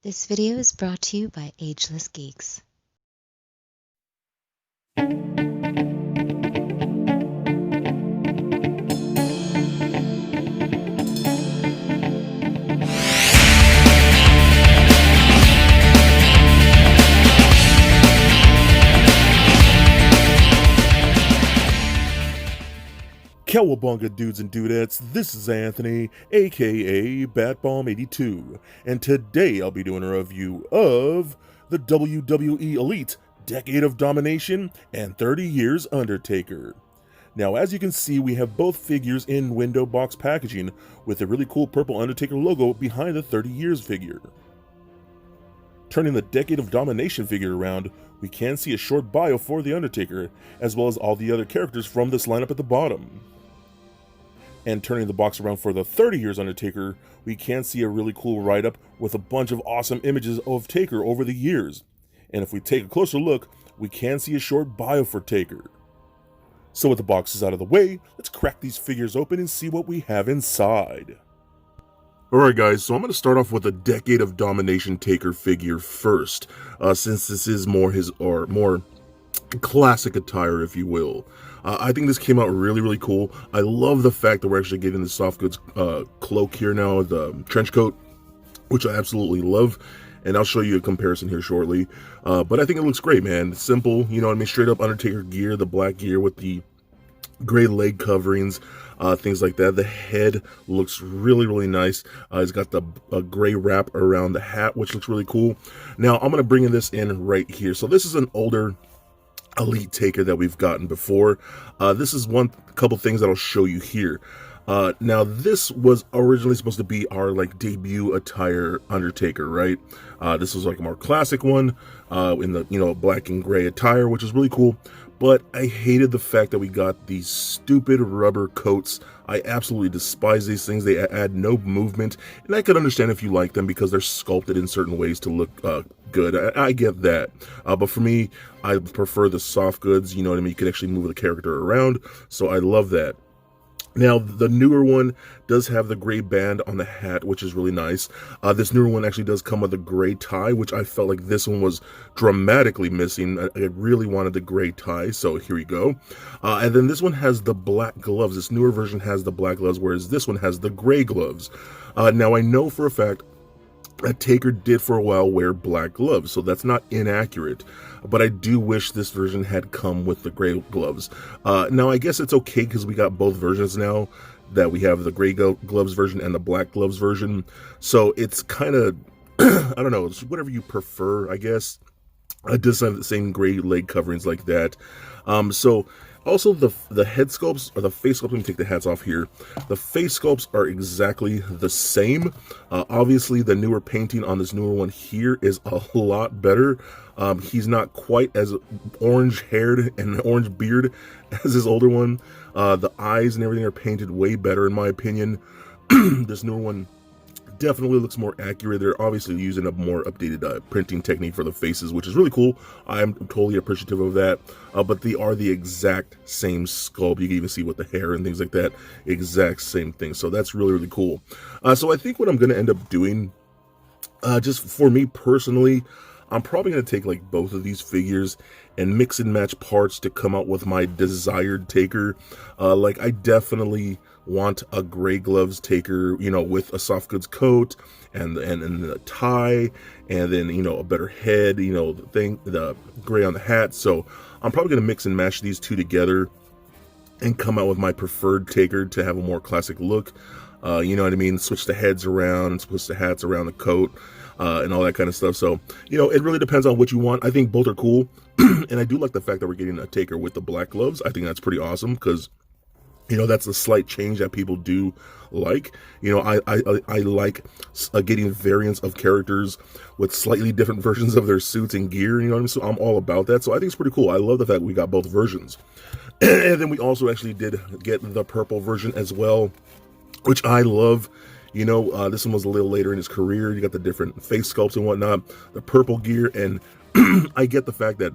This video is brought to you by Ageless Geeks. Cowabunga dudes and dudettes, this is Anthony, aka Batbomb82, and today I'll be doing a review of the WWE Elite Decade of Domination and 30 Years Undertaker. Now, as you can see, we have both figures in window box packaging with a really cool purple Undertaker logo behind the 30 Years figure. Turning the Decade of Domination figure around, we can see a short bio for the Undertaker, as well as all the other characters from this lineup at the bottom. And turning the box around for the 30 Years Undertaker, we can see a really cool write-up with a bunch of awesome images of Taker over the years. And if we take a closer look, we can see a short bio for Taker. So with the boxes out of the way, let's crack these figures open and see what we have inside. Alright guys, so I'm going to start off with the Decade of Domination Taker figure first, since this is more classic attire, if you will. I think this came out really cool. I love the fact that we're actually getting the soft goods cloak here now, the trench coat, which I absolutely love, and I'll show you a comparison here shortly. But I think it looks great, man. It's simple, you know what I mean, straight up Undertaker gear, the black gear with the gray leg coverings, things like that. The head looks really nice. It's got the gray wrap around the hat, which looks really cool. Now I'm going to bring this in right here. So this is an older Elite Taker that we've gotten before. This is couple things that I'll show you here. Now this was originally supposed to be our debut attire Undertaker, right? This was like a more classic one in the black and gray attire, which is really cool. But I hated the fact that we got these stupid rubber coats. I absolutely despise these things. They add no movement, and I could understand if you like them because they're sculpted in certain ways to look good. I get that. But for me, I prefer the soft goods, you know what I mean? You can actually move the character around, so I love that. Now, the newer one does have the gray band on the hat, which is really nice. This newer one actually does come with a gray tie, which I felt like this one was dramatically missing. I really wanted the gray tie, so here we go. And then this one has the black gloves. This newer version has the black gloves, whereas this one has the gray gloves. Now, I know for a fact that Taker did for a while wear black gloves, so that's not inaccurate, but I do wish this version had come with the gray gloves. Now I guess it's okay because we got both versions now, that we have the gray gloves version and the black gloves version, so it's kind of I don't know, it's whatever you prefer, I guess. It does have the same gray leg coverings like that. So also the head sculpts, or the face sculpts, let me take the hats off here. The face sculpts are exactly the same. Obviously the newer painting on this newer one here is a lot better. He's not quite as orange haired and orange beard as his older one. The eyes and everything are painted way better in my opinion. This newer one definitely looks more accurate. They're obviously using a more updated printing technique for the faces, which is really cool. I am totally appreciative of that. But they are the exact same sculpt. You can even see with the hair and things like that, exact same thing. So that's really cool. So I think what I'm going to end up doing, just for me personally, I'm probably going to take both of these figures and mix and match parts to come out with my desired Taker. I definitely want a gray gloves Taker, with a soft goods coat and a tie, and then a better head, the gray on the hat. So I'm probably going to mix and match these two together and come out with my preferred Taker to have a more classic look. You know what I mean? Switch the heads around, switch the hats around the coat, and all that kind of stuff. So, it really depends on what you want. I think both are cool. And I do like the fact that we're getting a Taker with the black gloves. I think that's pretty awesome because, that's a slight change that people do like. I like getting variants of characters with slightly different versions of their suits and gear, you know what I mean? So I'm all about that. So I think it's pretty cool. I love the fact we got both versions. And then we also actually did get the purple version as well, which I love. This one was a little later in his career. You got the different face sculpts and whatnot, the purple gear, and I get the fact that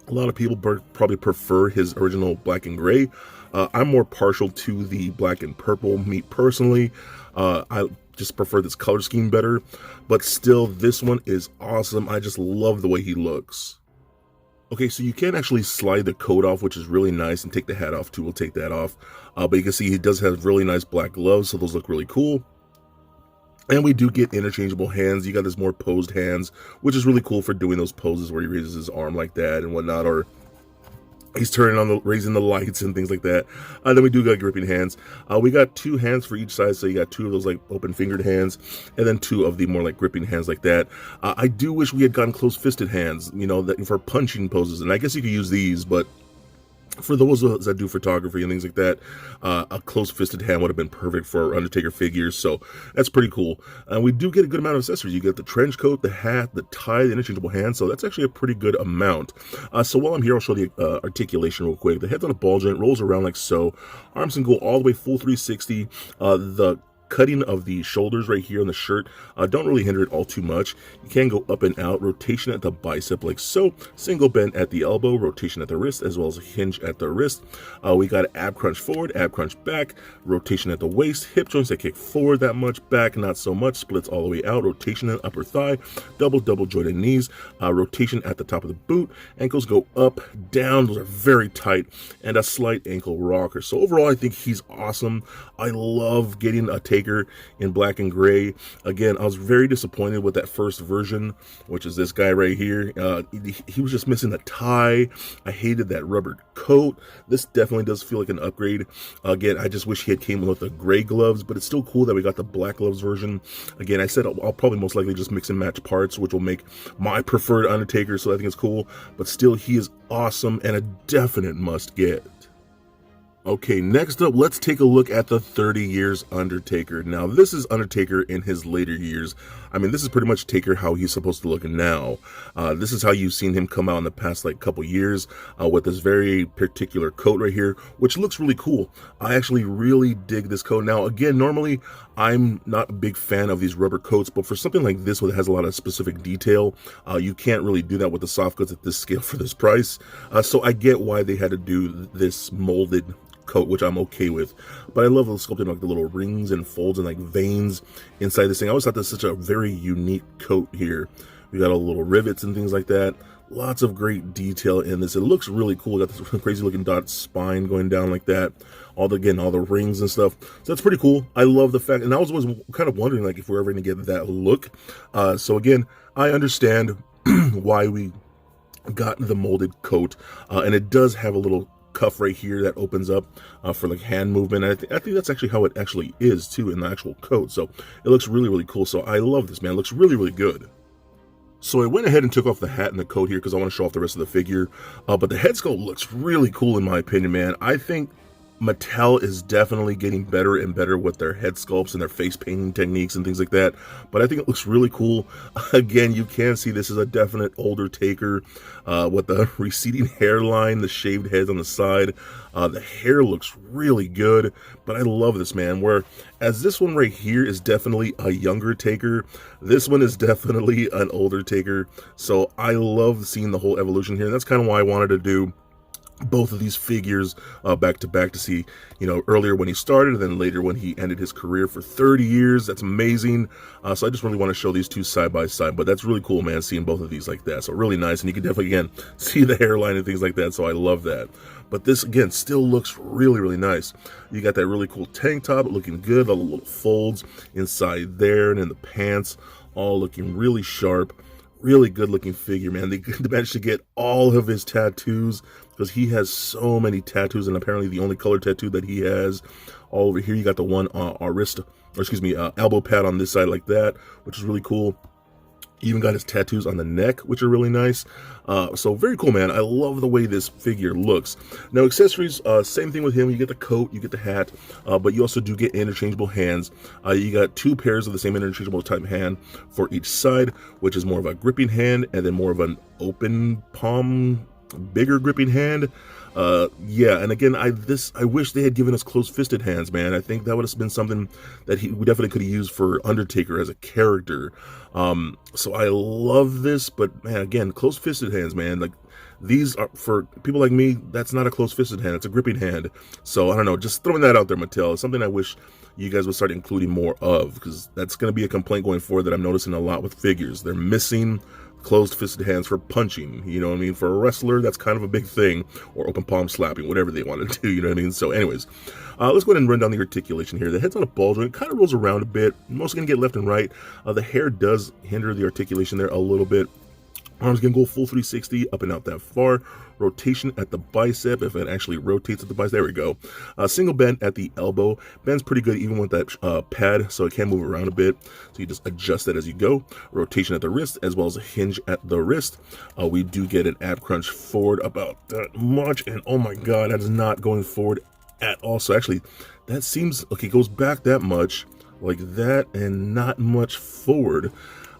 a lot of people probably prefer his original black and gray. I'm more partial to the black and purple, me personally. I just prefer this color scheme better, but still, this one is awesome. I just love the way he looks. Okay, so you can actually slide the coat off, which is really nice, and take the hat off too. We'll take that off. But you can see he does have really nice black gloves, so those look really cool. And we do get interchangeable hands. You got his more posed hands, which is really cool for doing those poses where he raises his arm like that and whatnot, or he's turning on raising the lights and things like that. Then we do got gripping hands. We got 2 hands for each side, so you got 2 of those like open fingered hands, and then 2 of the more like gripping hands like that. I do wish we had gotten close fisted hands, you know, that for punching poses, and I guess you could use these, but for those that do photography and things like that, a close-fisted hand would have been perfect for Undertaker figures, so that's pretty cool. We do get a good amount of accessories. You get the trench coat, the hat, the tie, the interchangeable hand, so that's actually a pretty good amount. So while I'm here, I'll show the articulation real quick. The head's on a ball joint, rolls around like so. Arms can go all the way full 360. The cutting of the shoulders right here on the shirt don't really hinder it all too much. You can go up and out, rotation at the bicep like so, single bend at the elbow, rotation at the wrist, as well as a hinge at the wrist. We got ab crunch forward, ab crunch back, rotation at the waist, hip joints that kick forward that much, back not so much, splits all the way out, rotation at upper thigh, double jointed knees, rotation at the top of the boot, ankles go up, down, those are very tight, and a slight ankle rocker. So overall, I think he's awesome. I love getting a Taker in black and gray. Again, I was very disappointed with that first version, which is this guy right here. He was just missing the tie. I hated that rubber coat. This definitely does feel like an upgrade. Again, I just wish he had came with the gray gloves, but it's still cool that we got the black gloves version. Again, I said I'll probably most likely just mix and match parts, which will make my preferred Undertaker, so I think it's cool. But still, he is awesome and a definite must get. Okay, next up, let's take a look at the 30 years Undertaker. Now, this is Undertaker in his later years. I mean, this is pretty much Taker how he's supposed to look now. This is how you've seen him come out in the past, like, couple years with this very particular coat right here, which looks really cool. I actually really dig this coat. Now, again, normally, I'm not a big fan of these rubber coats, but for something like this, where it has a lot of specific detail, you can't really do that with the soft goods at this scale for this price. So I get why they had to do this molded coat, which I'm okay with, but I love the sculpting, like the little rings and folds and like veins inside this thing. I always thought this was such a very unique coat here. We got all the little rivets and things like that. Lots of great detail in this. It looks really cool. Got this crazy looking dot spine going down like that. All the rings and stuff. So that's pretty cool. I love the fact, and I was always kind of wondering like if we're ever going to get that look. So again, I understand why we got the molded coat, and it does have a little cuff right here that opens up for like hand movement. And I think that's actually how it actually is too in the actual coat. So it looks really, really cool. So I love this, man. It looks really, really good. So I went ahead and took off the hat and the coat here because I want to show off the rest of the figure. But the head sculpt looks really cool in my opinion, man. I think Mattel is definitely getting better and better with their head sculpts and their face painting techniques and things like that. But I think it looks really cool. Again, you can see this is a definite older Taker with the receding hairline, the shaved heads on the side. The hair looks really good, but I love this, man. Whereas this one right here is definitely a younger Taker, this one is definitely an older Taker. So I love seeing the whole evolution here. And that's kind of why I wanted to do both of these figures back to back to see, you know, earlier when he started and then later when he ended his career for 30 years. That's amazing. So I just really want to show these two side by side, but that's really cool, man, seeing both of these like that. So really nice. And you can definitely, again, see the hairline and things like that. So I love that. But this, again, still looks really, really nice. You got that really cool tank top looking good. All the little folds inside there and in the pants, all looking really sharp. Really good looking figure, man. They managed to get all of his tattoos because he has so many tattoos, and apparently the only color tattoo that he has all over here. You got the one elbow pad on this side like that, which is really cool. Even got his tattoos on the neck, which are really nice. So very cool, man. I love the way this figure looks. Now, accessories, same thing with him. You get the coat, you get the hat, but you also do get interchangeable hands. You got 2 pairs of the same interchangeable type hand for each side, which is more of a gripping hand and then more of an open palm, bigger gripping hand. Yeah, and again, I wish they had given us close-fisted hands, man. I think that would have been something that we definitely could have used for Undertaker as a character. So I love this, but man, again, close-fisted hands, man. Like, these are, for people like me, that's not a close-fisted hand, it's a gripping hand. So I don't know, just throwing that out there, Mattel. It's something I wish you guys would start including more of, because that's going to be a complaint going forward that I'm noticing a lot with figures. They're missing closed-fisted hands for punching, you know what I mean? For a wrestler, that's kind of a big thing, or open palm slapping, whatever they want to do, you know what I mean? So anyways, let's go ahead and run down the articulation here. The head's on a ball joint, kind of rolls around a bit, mostly going to get left and right. The hair does hinder the articulation there a little bit. Arms going to go full 360, up and out that far. Rotation at the bicep, if it actually rotates at the bicep. There we go. Single bend at the elbow. Bend's pretty good even with that pad, so it can move around a bit. So you just adjust that as you go. Rotation at the wrist, as well as a hinge at the wrist. We do get an ab crunch forward about that much, and oh my god, that is not going forward at all. So actually, that seems, okay, it goes back that much, like that, and not much forward.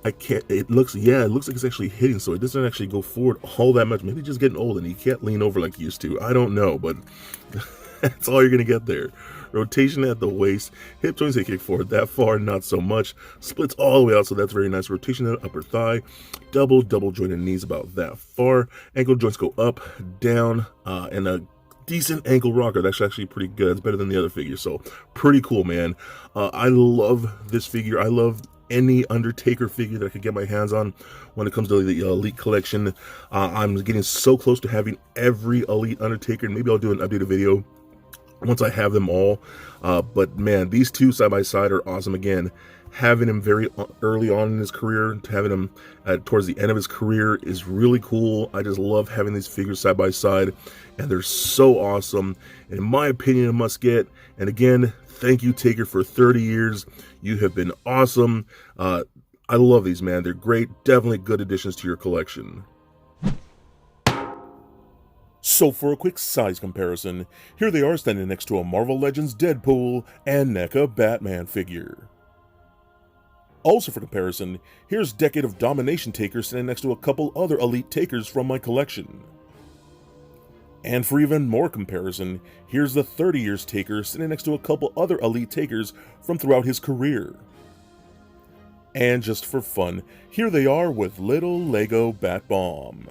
I can't, it looks like it's actually hitting, so it doesn't actually go forward all that much. Maybe just getting old and you can't lean over like you used to. I don't know, but that's all you're going to get there. Rotation at the waist, hip joints, they kick forward that far, not so much. Splits all the way out, so that's very nice. Rotation at the upper thigh, double jointed knees about that far. Ankle joints go up, down, and a decent ankle rocker. That's actually pretty good. It's better than the other figure, so pretty cool, man. I love this figure. I love any Undertaker figure that I could get my hands on when it comes to the Elite collection. I'm getting so close to having every Elite Undertaker, and maybe I'll do an updated video once I have them all. But man, these two side by side are awesome. Again, having him very early on in his career to having him towards the end of his career is really cool. I just love having these figures side by side, and they're so awesome. And in my opinion, a must get. And again, thank you, Taker, for 30 years. You have been awesome. I love these, man. They're great. Definitely good additions to your collection. So for a quick size comparison, here they are standing next to a Marvel Legends Deadpool and NECA Batman figure. Also for comparison, here's Decade of Domination Taker standing next to a couple other Elite Takers from my collection. And for even more comparison, here's the 30 years Taker sitting next to a couple other Elite Takers from throughout his career. And just for fun, here they are with little Lego Bat Bomb.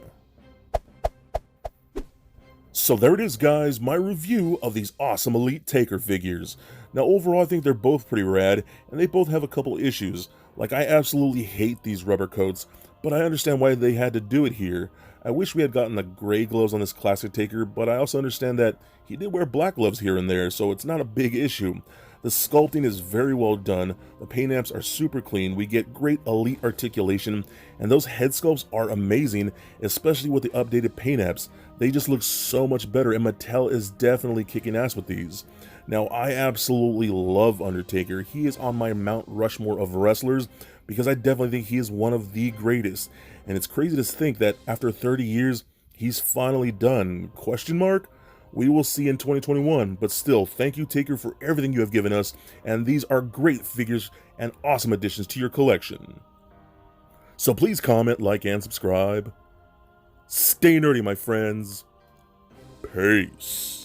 So there it is, guys, my review of these awesome Elite Taker figures. Now overall I think they're both pretty rad, and they both have a couple issues. Like, I absolutely hate these rubber coats, but I understand why they had to do it here. I wish we had gotten the gray gloves on this classic Taker, but I also understand that he did wear black gloves here and there, so it's not a big issue. The sculpting is very well done, the paint apps are super clean, we get great Elite articulation, and those head sculpts are amazing, especially with the updated paint apps. They just look so much better, and Mattel is definitely kicking ass with these. Now, I absolutely love Undertaker. He is on my Mount Rushmore of wrestlers because I definitely think he is one of the greatest. And it's crazy to think that after 30 years, he's finally done. Question mark? We will see in 2021. But still, thank you, Taker, for everything you have given us. And these are great figures and awesome additions to your collection. So please comment, like, and subscribe. Stay nerdy, my friends. Peace.